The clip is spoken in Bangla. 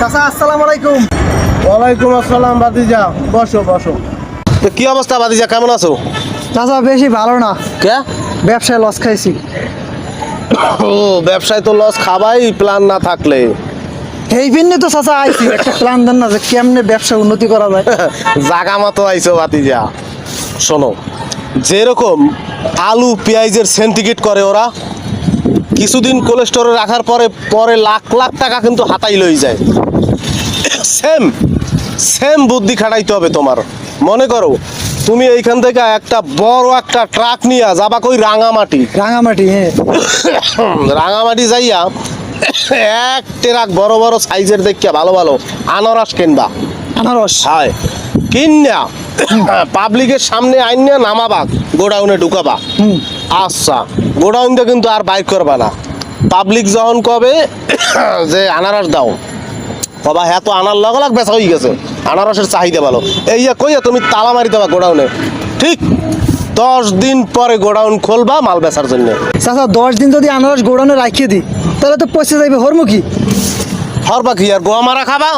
চাচা আসসালামু আলাইকুম। ওয়ালাইকুম আসসালাম ভাতিজা, বসো বসো। তো কি অবস্থা ভাতিজা, কেমন আছো? চাচা বেশি ভালো না, কে? ব্যবসায় লস খাইছি। ও, ব্যবসায় তো লস খাবাই, প্ল্যান না থাকলে। এই জন্যই তো চাচা আইছি, একটা প্ল্যান দেন না যে কেমনে ব্যবসা উন্নতি করা যায়। জাগা মতো আইছো ভাতিজা। শোনো, যেরকম আলু পেঁয়াজের সেন্টিগ্রেড করে ওরা, কিছুদিন কোল্ড স্টোরে রাখার পরে পরে লাখ লাখ টাকা কিন্তু হাতাই লই যায়। সেম সেম বুদ্ধি খাটাইতে হবে তোমার। মনে করো তুমি এইখান থেকে একটা বড় একটা ট্রাক নিয়ে যাবা কই রাঙামাটি। রাঙামাটি, হ্যাঁ। রাঙামাটি যাইয়া এক ট্রাক বড় বড় সাইজের দেখিয়া ভালো ভালো আনারস কিনবা। আনারস, হায় কিনা পাবলিকের সামনে আইনা নামাবা, গোডাউনে ঢুকাবা। আচ্ছা, গোডাউনটা কিন্তু আর বাইর করবা না। পাবলিক যখন কবে যে আনারস দাও, কবা হ্যাঁ তো আনার লগ লাগ বেচা হয়ে গেছে, আনারসের চাহিদা ভালো, এই কইয়া তুমি তালা মারি দেবা গোডাউনে। ঠিক 10 দিন পরে গোডাউন খুলবা মাল বেচার জন্য। চাচা 10 দিন যদি আনারস গোডাউনে রাখিয়ে দিই তাহলে তো পচে যাইবে, হরমু কি? হরবা কি আর গোয়া মারা খাবা?